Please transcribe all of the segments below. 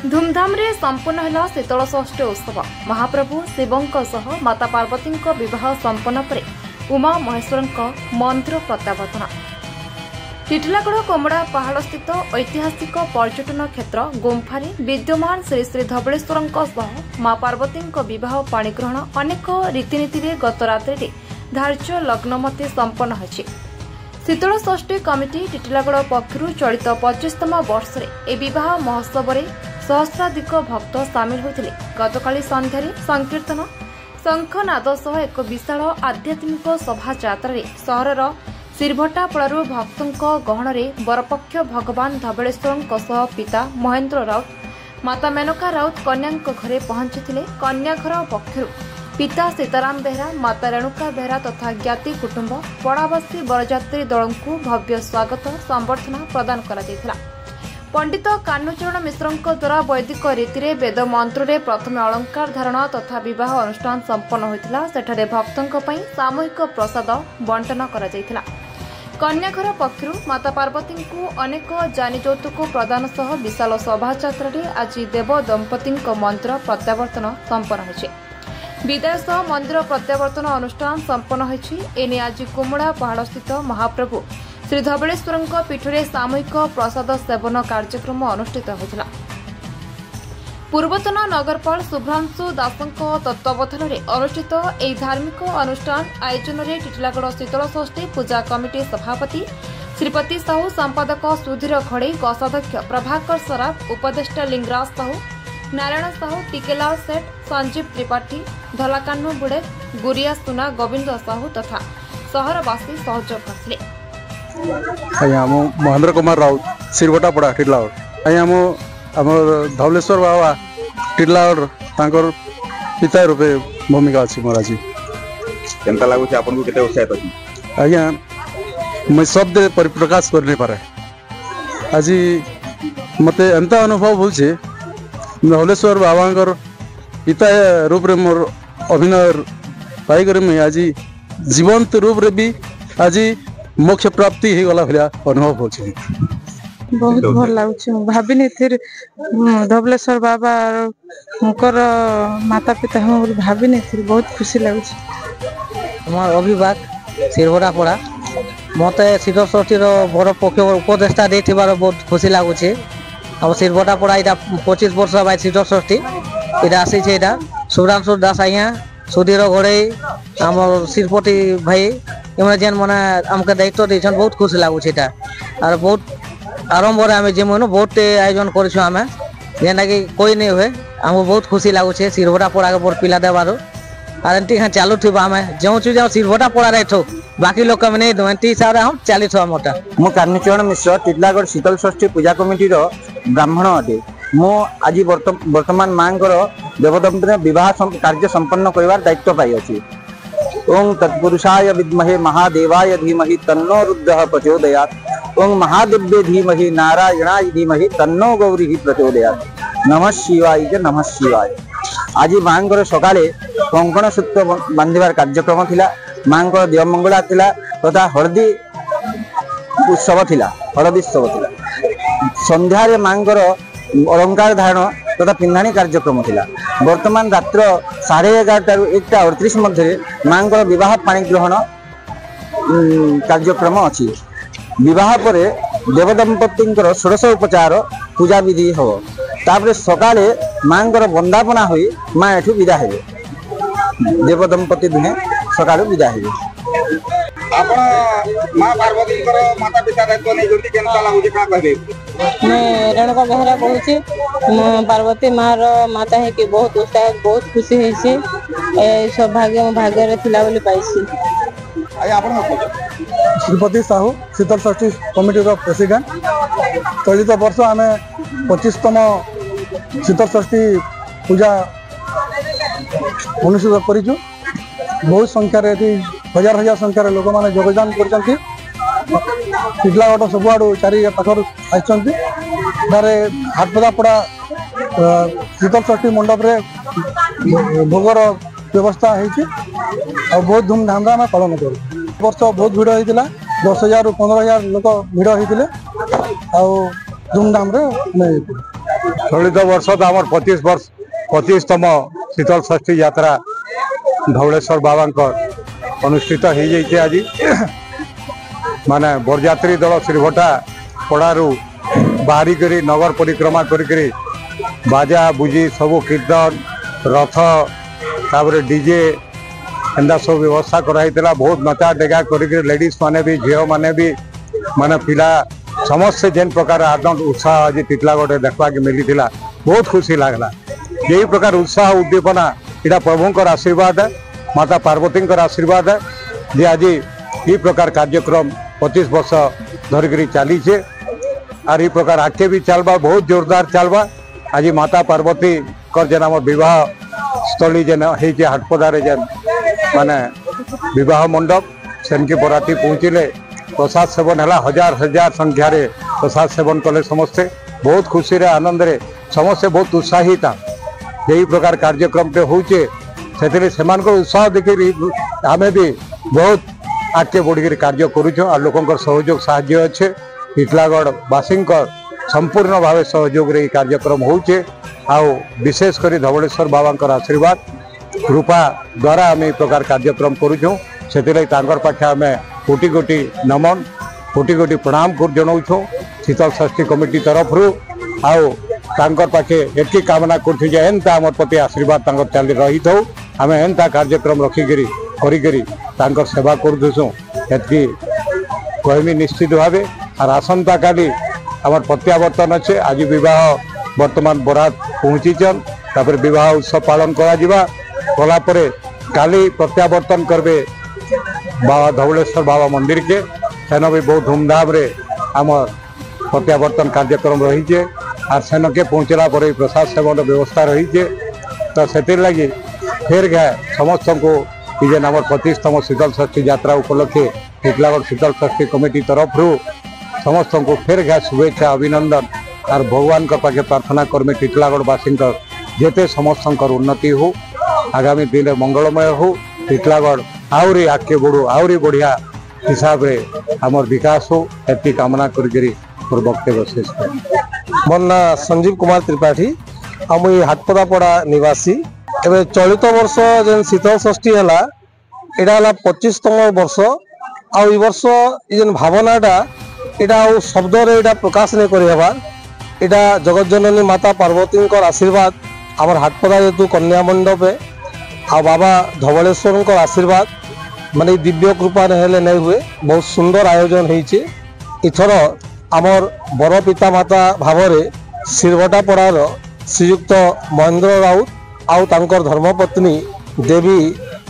धूमधाम रे संपन्न है शीतल षष्ठी उत्सव। महाप्रभु शिवों सह माता पार्वती विवाह संपन्न पर उमा महेश्वर मंदिर प्रत्यावर्तन। टिटिलागढ़ कोमड़ा पहाड़ स्थित ऐतिहासिक पर्यटन क्षेत्र गुम्फारे विद्यमान श्री श्री धवलेश्वर मां पार्वती विवाह पाणिग्रहण अनेक रीतिनीति गत रात्रि धार्य लग्न मते संपन्न होछि। शीतल षष्ठी कमिटी टिटिलागढ़ पक्षरु चलित 25तम वर्ष ए विवाह महोत्सव में सहस्राधिक भक्त सामिल होते। गतकाली संध्यारे संकीर्तन शंखनाद सह एक विशाल आध्यात्मिक शोभायात्रा सहरर सिरभटापड़ू भक्तों गहण बरपक्ष भगवान धवलेश्वर सह पिता महेन्द्र राउत माता मेनका राउत कन्या घरे पहुंची। कन्या घर पक्षरु पिता सीताराम बेहरा माता रेणुका बेहरा तथा ज्ञाति कुटुंब पड़ावासी बरजात्री दल को भव्य स्वागत संबर्धना प्रदान करा जायथिला। पंडित कान्हूचरण मिश्र द्वारा वैदिक रीति वेद मंत्र प्रथम अलंकार धारण तथा विवाह अनुष्ठान संपन्न होता। सेठारे भक्तों पई सामूहिक प्रसाद बंटन करा जायथिला। कन्याघर पक्षरु माता पार्वती को अनेक जानी यौतुक प्रदान सह विशाल शोभायात्रा आज देव दंपति मंदिर प्रत्यावर्तन संपन्न होछि। विदाय सह मंदिर प्रत्यावर्तन अनुष्ठान संपन्न होछि। एने आज कोमड़ा पहाड़ स्थित महाप्रभु श्री धवलेश्वर पीठरे सामूहिक प्रसाद सेवन कार्यक्रम अनुष्ठित होता। पूर्वतन नगरपाल शुभ्रांशु दासों तत्वावधान में अनुष्ठित एक धार्मिक अनुष्ठान आयोजन में टिटिलागढ़ शीतल षष्ठी पूजा कमिटी सभापति श्रीपति साहू, संपादक सुधीर घड़े, कोषाध्यक्ष प्रभाकर सराफ, उपदेष्टा लिंगराज साहू, नारायण साहू, टिकेलाल सेठ, संजीव त्रिपाठी, धलाकान्हू बुड़े, गुरिया सुना, गोविंद साहू तथा सहरवासी सहयोग करथिले। आया महेंद्र कुमार राउत सिरभटापड़ा टिटिलागढ़। आया धवलेश्वर बाबा टिटिलागढ़ तांकर पिता रूपे भूमिका अच्छी महाराज। केनता लागु छै आपन को केते उत्साहित अछि? आज्ञा मैं शब्द परिप्रकाश कर नहीं पारे। आज मते एंता अनुभव होल छे धवलेश्वर बाबा पिता रूप रे मोर अभिनय पाई करे मैं आज जीवंत रूप रे भी आज मोक्ष प्राप्ति हो गला भलिया अनुभव हो छे। बहुत भल लागुछ। भाबिनी थिर धवलेश्वर बाबा उनकर माता पिता हम भाबिनी थिर बहुत खुशी लागुछ। हमार अभिभावक सिरभटापड़ा मते शीतल षष्ठी बड़ पक्ष उपदेष्टा देथिबार बहुत खुशी लागुछ। हम सिरभटापड़ा इटा 25 वर्ष बाद शीतल षष्ठी इटा आसी छे। इटा शुभ्रांशु दास आज्ञा, सुधीर घड़े, आम श्रीपति भाई एमने जेन मने आमके दायित्व देछन बहुत खुशी लागुछ। इटा और बहुत आरंभ आम जेमन बहुत आयोजन करूँ आम जेनटा कि कोई नहीं हुए आमको बहुत खुशी लगुच। सिरभटापड़ा के बड़ पिला देवार और एमती हाँ चलू थी आम जो जो सिरभटापड़ा रही बाकी लोग कम नहीं दो एमती हिसाब से हम चली मोटा। मु कान्हूचरण मिश्र टिटिलागढ़ शीतल षष्ठी पूजा कमिटी ब्राह्मण अटे। मु आज वर्तमान माँ देवदंपति विवाह कार्य संपन्न कर दायित्व पाई अच्छी। ओं तत्पुरुषाय विद्महे महादेवाय धीमहि तन्नो रुद्रः प्रचोदयात्। ओं महादेव्ये धीमहि नारायणाय धीमहि तन्नो गौरी प्रचोदयात्। नमः शिवाय च नमः शिवाय। आज माँ सकाले कंकण सूत्र बांधिबार कार्यक्रम थिला। माँ देवमंगला थिला तथा हळदी उत्सव थिला, हळदी उत्सव थिला। संध्यारे माँ अलंकार धारण तथा पिंधाणी कार्यक्रम थिला। वर्तमान रात्र 11:30 रु 1:38 मध्य माँ विवाह पाणिग्रहण कार्यक्रम अच्छी। विवाह पर देवदंपति षोडश उपचार पूजा विधि हम तापर सकाले माँ वंदापना हुई माँ एठू विदा हे। देवदंपति दुहे सकाल विदा हे। माता पिता दायित्व नहीं जोटी केनता लागुची का कहबे? मैं रेणुका बेहरा कहूची पार्वती माँ माता है कि बहुत उत्साह बहुत खुशी है से सौभाग्य मो भाग्य रे थिला बोली पाइसी। आया आपण श्रीपति साहू शीतल षष्ठी कमिटी प्रेसिडेंट। चलित वर्ष आम 25तम शीतल षष्ठी पूजा अनुष्ठित करूँ। बहुत संख्यार हजार हजार संख्यार लोक मैंने योगदान कर टिटिलागढ़ सबुआड़ चारि पाखर आसरे हाटपदापड़ा शीतल षष्ठी मंडप रे भोगर व्यवस्था है बहुत धूमधाम आम पालन करूँ। वर्ष बहुत भिड़ होता 10,000 ରୁ 15,000 लोक भिड़ होते धूमधाम रे। चलित वर्ष तो आम 25तम शीतल षष्ठी यात्रा धवलेश्वर बाबा अनुष्ठित हो जाइए। आज माने बरयात्री दल श्रीभटा पड़ारू बाहरी करी नगर परिक्रमा करी बाजा बुझी सब कीर्तन रथ तापर डीजे एंदा सब व्यवस्था कराइला। बहुत नचा डेगा कर लेडीज माने भी झील माने भी माने पिला समस्त जेन प्रकार आनंद उत्साह आज टिटलागढ़ देखा मिली बहुत खुशी लगला। यही प्रकार उत्साह उद्दीपना इटा प्रभुंकर आशीर्वाद है, माता पार्वती आशीर्वाद है जे आज ये प्रकार कार्यक्रम 25 वर्ष धरिक चली और ये प्रकार आगे भी चलवा बहुत जोरदार चलवा। आज माता पार्वती कर जेन आम विवाह स्थली जेन हो हाटपदारे जेन माने विवाह मंडप सेनकी बराती पहुँचले प्रसाद सेवन है हजार हजार संख्यार प्रसाद सेवन कले समस्ते बहुत खुशी रे आनंद रे समस्ते बहुत उत्साहित यही प्रकार कार्यक्रम टे होचे से उत्साह देखिए आमे भी बहुत आगे बढ़ी कार्य करुँ और लोक सहयोग साहाय्य अच्छे टिटलागढ़ बासी संपूर्ण भाव सहयोग रे कार्यक्रम होचे आउ विशेषकर धवलेश्वर बाबा आशीर्वाद कृपा द्वारा आम प्रकार कार्यक्रम करुँ से पाखे आम कोटि कोटि नमन कोटि कोटि प्रणाम कर जनाऊँ शीतल षष्ठी कमिटी तरफ आउ पाखे एति कामना करता आम प्रति आशीर्वाद चली रही था आम एंता कार्यक्रम रखिकी कर सेवा करूँ एति कहमी निश्चित भाव और आसंता काली आम प्रत्यावर्तन अच्छे। आज विवाह वर्तमान बरात पहुँचीचन तापर विवाह उत्सव पालन कला काली प्रत्यावर्तन करबे बाबा धवलेश्वर बाबा मंदिर के सेन भी बहुत धूमधाम रे आम प्रत्यावर्तन कार्यक्रम रही और सेन के पहुँचला पर प्रसाद सेवन व्यवस्था रही तो से लगी फिर गए समस्त को ये आम 25तम शीतल षष्ठी यात्रा उपलक्षे टिटलागढ़ शीतल षष्ठी कमिटी तरफ समस्त को फिर गए शुभेच्छा अभिनंदन और भगवान का पाखे प्रार्थना करमे टिटलागढ़ बासी जेते समस्त उन्नति हो आगामी दिन में मंगलमय हो टिटलागढ़ आहरी आगे बढ़ू आहरी बढ़िया हिसाब रे आमर विकास हो एति कामना करी वक्तव्य शेष कर। मोर ना संजीव कुमार त्रिपाठी आम हाटपदापड़ा निवासी एवं चलित वर्ष जेन शीतल षष्ठी है यहाँ 25तम वर्ष आई वर्ष जेन भावनाटा यहाँ शब्द रे प्रकाश नहीं कर यहाँ जगतजननी माता पार्वती आशीर्वाद आमर हाटपदा जेतु कन्या मंडप है आ बाबा धवलेश्वर आशीर्वाद माने दिव्य कृपा नहीं हुए बहुत सुंदर आयोजन होइछे। इथर आमर बर पिता माता भाव सिरवटा पड़ार श्रीयुक्त महेंद्र राउत आउ तांकर धर्मपत्नी देवी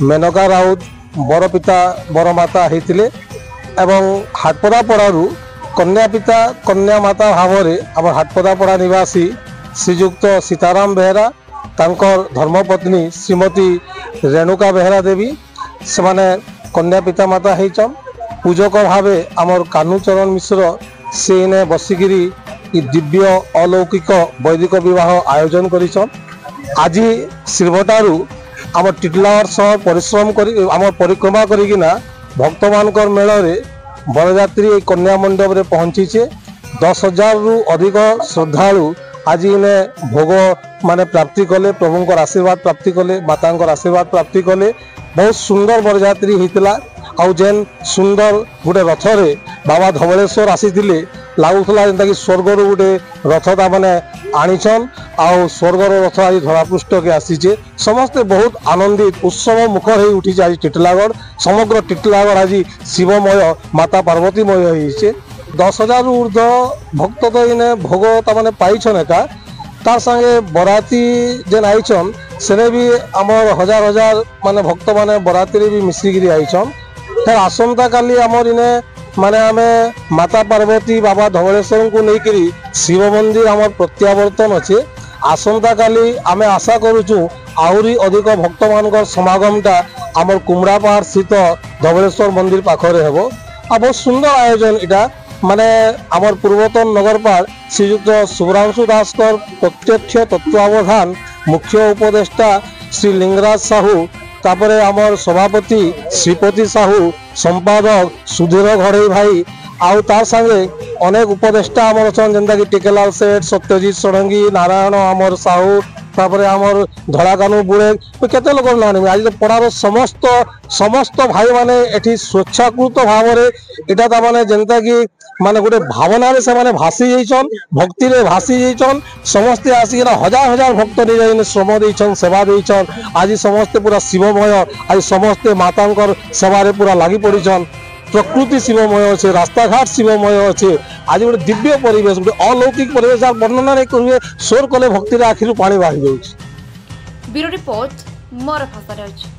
मेनका राउत बर पिता बर माता होते एवं हाटपदा पड़ारू कन्या पिता कन्या माता भाव आमर हाटपदा पड़ा निवासी श्रीयुक्त सीताराम बेहरा तांकर धर्मपत्नी श्रीमती रेणुका बेहरा देवी से माने कन्या पिता माता होचन पूजक भाव आमर कान्हूचरण मिश्र से इने बसिकी दिव्य अलौकिक वैदिक विवाह आयोजन करिछन। आज श्रीभटारू आम टिटलागढ़ शहर परिश्रम कर आम परिक्रमा करिकिना भक्त मानकर मेल बरयात्री कन्या मंडप रे पहुंचीचे 10,000 रु अधिक श्रद्धालु आज इने भोग माने प्राप्ति कले प्रभुंकर आशीर्वाद प्राप्ति कले मातांकर आशीर्वाद प्राप्ति कले बहुत सुंदर बरयात्री होता आउ जेन सुंदर गोटे रथ रे बाबा धवलेश्वर आसीथिले लागुला जेनता कि स्वर्गर गोटे रथ ता माने आनीछन आउ स्वर्गर रथ आज धरापृष्ठ के आसीचे समस्ते बहुत आनंदित उत्सव मुखर हो उठी आज टिटलागढ़ समग्र टिटलागढ़ आज शिवमय माता पार्वतीमय होइछे 10,000 ऊर्ध भक्त तो इने भोग ताने पाइछन एका तार संगे बराती जेन आइछन सेने भी आमर हजार हजार माने भक्त माने बराती भी मिसिकी आइछन। फिर आसंता काली आमर इने माने आमे माता पार्वती बाबा धवलेश्वर को लेकरी शिव मंदिर आमर प्रत्यावर्तन अच्छे। आसंता काली आमे आशा करूँ आहरी अधिक भक्त मान समागमटा आमर कुमड़ापाड़ स्थित धवलेश्वर मंदिर पाखरे हेबो आ बहुत सुंदर आयोजन इटा माने आमर पूर्वतन नगरपाल श्रीयुक्त शुभ्रांशु दास प्रत्यक्ष तत्वावधान मुख्य उपदेष्टा श्री लिंगराज साहू तापरे आमर सभापति श्रीपति साहू संपादक सुधीर घड़ई भाई आउ तार संगे अनेक उपदेष्टा आमर छन जेनता कि टिकेलाल सेठ सत्यजीत षडंगी नारायण आमर साहू तापरे आमर धड़ाकानू बुड़े केते लोक ना आज पड़ार समस्त समस्त भाई माने एठी स्वेच्छाकृत भाव एटा ता माने जेनता कि माने गोटे भावना से माने भासी जाइछन भक्ति रे भासी जाइछन समस्ते आसी हजार हजार भक्त नहीं जाइन श्रम देइछन सेवा देइछन आज समस्ते पूरा शिवमय आज समस्ते मातांकर सेवा रे पूरा लागि पड़िछन प्रकृति शिवमय अच्छे रास्ता घाट शिवमय अच्छे आज गोटे दिव्य परिवेश गोटे अलौकिक परिवेश वर्णना नहीं करेंगे स्वर कले भक्ति आखिर पानी बाहरी जाऊँ। ब्यूरो रिपोर्ट मोर भाषा।